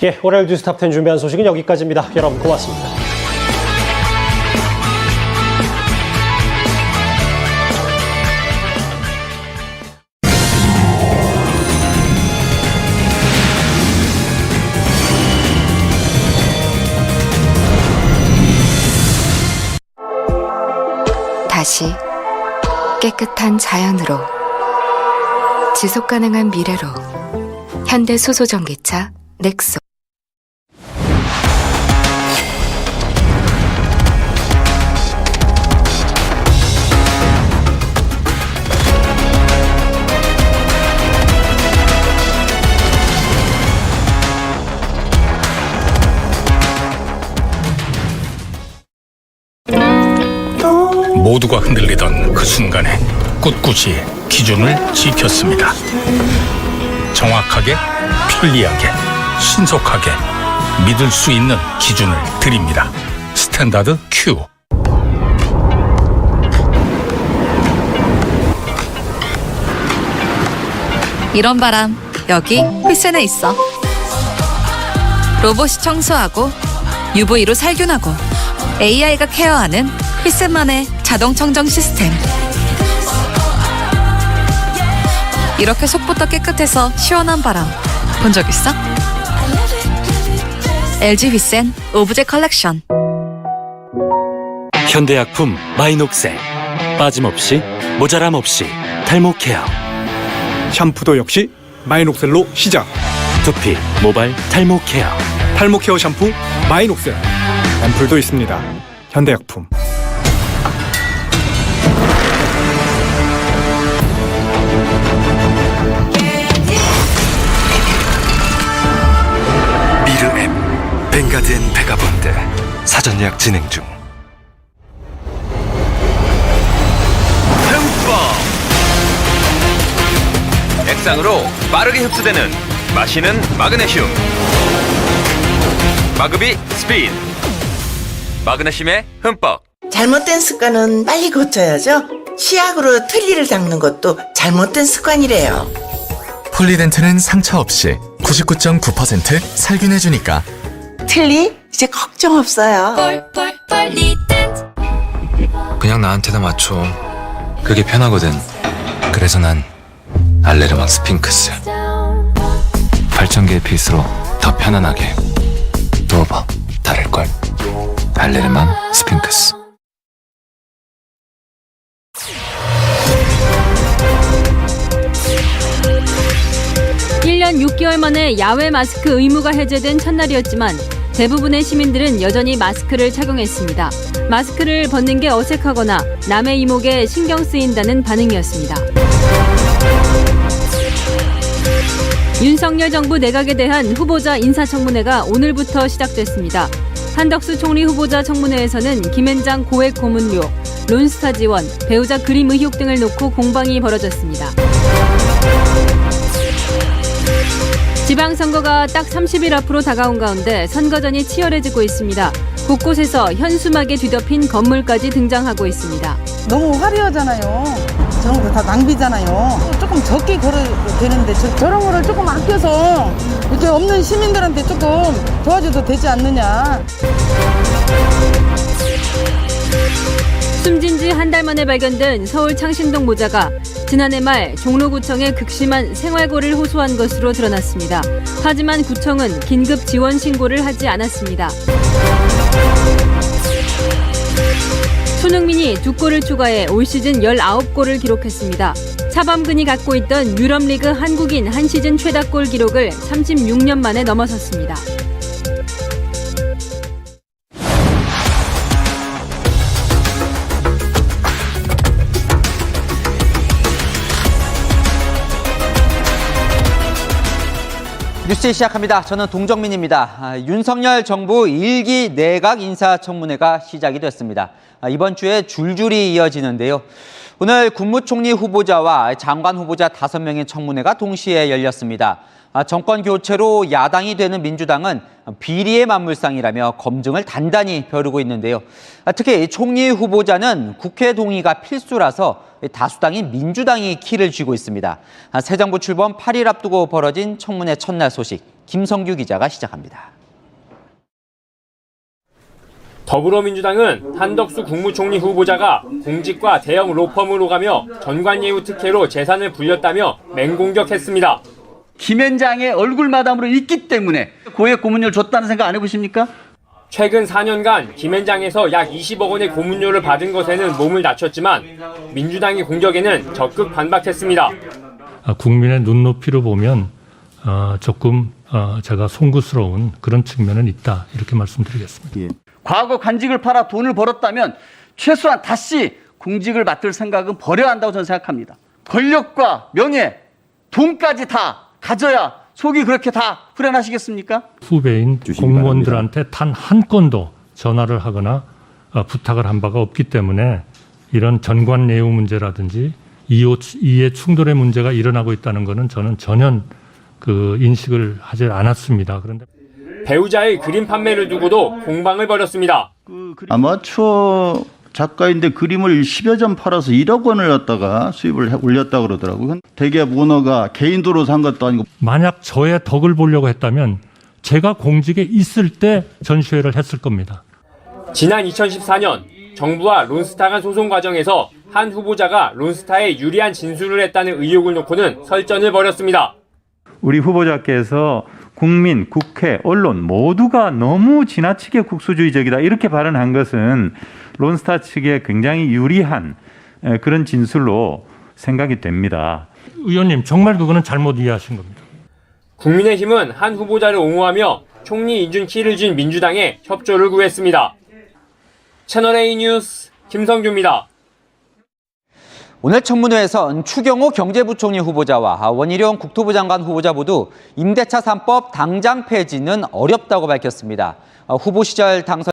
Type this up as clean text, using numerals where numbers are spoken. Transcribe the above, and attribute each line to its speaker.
Speaker 1: 예, 월요일 뉴스탑10 준비한 소식은 여기까지입니다. 여러분 고맙습니다.
Speaker 2: 다시 깨끗한 자연으로 지속가능한 미래로 현대 수소전기차 넥소.
Speaker 3: 모두가 흔들리던 그 순간에 꿋꿋이 기준을 지켰습니다. 정확하게, 편리하게, 신속하게 믿을 수 있는 기준을 드립니다. 스탠다드 Q.
Speaker 4: 이런 바람 여기 휘센에 있어. 로봇이 청소하고 UV로 살균하고 AI가 케어하는 휘센만의 자동 청정 시스템. 이렇게 속부터 깨끗해서 시원한 바람 본 적 있어? LG 휘센 오브제 컬렉션.
Speaker 5: 현대약품 마이녹셀. 빠짐없이 모자람 없이 탈모 케어.
Speaker 6: 샴푸도 역시 마이녹셀로 시작.
Speaker 5: 두피 모발 탈모 케어.
Speaker 6: 탈모 케어 샴푸 마이녹셀. 앰플도 있습니다. 현대약품.
Speaker 7: 미르엠 벵가드앤 베가본드 사전 예약 진행 중.
Speaker 8: 액상으로 빠르게 흡수되는 마시는 마그네슘. 마그비 스피드. 마그네슘에 흠뻑.
Speaker 9: 잘못된 습관은 빨리 고쳐야죠. 치약으로 틀니를 닦는 것도 잘못된 습관이래요.
Speaker 10: 폴리덴트는 상처 없이 99.9% 살균해주니까.
Speaker 9: 틀니 이제 걱정 없어요.
Speaker 7: 그냥 나한테다 맞춰. 그게 편하거든. 그래서 난 알레르망 스핑크스. 8,000개의 빗으로 더 편안하게. 누워봐. 다를걸. 알레르망 스핑크스.
Speaker 11: 일 년 6개월 만에 야외 마스크 의무가 해제된 첫날이었지만 대부분의 시민들은 여전히 마스크를 착용했습니다. 마스크를 벗는 게 어색하거나 남의 이목에 신경 쓰인다는 반응이었습니다. 윤석열 정부 내각에 대한 후보자 인사청문회가 오늘부터 시작됐습니다. 한덕수 총리 후보자 청문회에서는 김앤장 고액 고문료, 론스타 지원, 배우자 그림 의혹 등을 놓고 공방이 벌어졌습니다. 지방선거가 딱 30일 앞으로 다가온 가운데 선거전이 치열해지고 있습니다. 곳곳에서 현수막에 뒤덮인 건물까지 등장하고 있습니다.
Speaker 12: 너무 화려하잖아요. 저런 거 다 낭비잖아요. 조금 적게 걸어도 되는데 저런 거를 조금 아껴서 이렇게 없는 시민들한테 조금 도와줘도 되지 않느냐.
Speaker 11: 숨진 지 한 달 만에 발견된 서울 창신동 모자가 지난해 말 종로구청에 극심한 생활고를 호소한 것으로 드러났습니다. 하지만 구청은 긴급 지원 신고를 하지 않았습니다. 손흥민이 2골을 추가해 올 시즌 19골을 기록했습니다. 차범근이 갖고 있던 유럽리그 한국인 한 시즌 최다골 기록을 36년 만에 넘어섰습니다.
Speaker 13: 뉴스 시작합니다. 저는 동정민입니다. 윤석열 정부 1기 내각 인사청문회가 시작이 됐습니다. 이번 주에 줄줄이 이어지는데요. 오늘 국무총리 후보자와 장관 후보자 5명의 청문회가 동시에 열렸습니다. 정권 교체로 야당이 되는 민주당은 비리의 만물상이라며 검증을 단단히 벼르고 있는데요. 특히 총리 후보자는 국회 동의가 필수라서 다수당인 민주당이 키를 쥐고 있습니다. 새 정부 출범 8일 앞두고 벌어진 청문회 첫날 소식, 김성규 기자가 시작합니다.
Speaker 14: 더불어민주당은 한덕수 국무총리 후보자가 공직과 대형 로펌으로 가며 전관예우 특혜로 재산을 불렸다며 맹공격했습니다.
Speaker 15: 김현장의 얼굴 마담으로 있기 때문에 고액 고문료를 줬다는 생각 안 해보십니까?
Speaker 14: 최근 4년간 김현장에서 약 20억 원의 고문료를 받은 것에는 몸을 낮췄지만 민주당의 공격에는 적극 반박했습니다.
Speaker 3: 국민의 눈높이로 보면 조금 제가 송구스러운 그런 측면은 있다, 이렇게 말씀드리겠습니다.
Speaker 15: 과거 관직을 팔아 돈을 벌었다면 최소한 다시 공직을 맡을 생각은 버려야 한다고 저는 생각합니다. 권력과 명예, 돈까지 다 가져야 속이 그렇게 다 후련하시겠습니까?
Speaker 3: 후배인 공무원들한테 단 한 건도 전화를 하거나 부탁을 한 바가 없기 때문에 이런 전관예우 문제라든지 이해 충돌의 문제가 일어나고 있다는 것은 저는 전혀 인식을 하지 않았습니다. 그런데
Speaker 14: 배우자의 그림 판매를 두고도 공방을 벌였습니다.
Speaker 16: 아마추어 작가인데 그림을 10여 점 팔아서 1억 원을 갖다가 수입을 올렸다고 그러더라고요. 대기업 오너가 개인 도로 산 것도 아니고.
Speaker 3: 만약 저의 덕을 보려고 했다면 제가 공직에 있을 때 전시회를 했을 겁니다.
Speaker 14: 지난 2014년 정부와 론스타 간 소송 과정에서 한 후보자가 론스타에 유리한 진술을 했다는 의혹을 놓고는 설전을 벌였습니다.
Speaker 17: 우리 후보자께서 국민, 국회, 언론 모두가 너무 지나치게 국수주의적이다 이렇게 발언한 것은 론스타 측에 굉장히 유리한 그런 진술로 생각이 됩니다.
Speaker 3: 의원님, 정말 그거는 잘못 이해하신 겁니다.
Speaker 14: 국민의힘은 한 후보자를 옹호하며 총리 인준 키를 쥔 민주당에 협조를 구했습니다. 채널A 뉴스 김성규입니다.
Speaker 13: 오늘 청문회에선 추경호 경제부총리 후보자와 원희룡 국토부 장관 후보자 모두 임대차 3법 당장 폐지는 어렵다고 밝혔습니다. 후보 시절 당선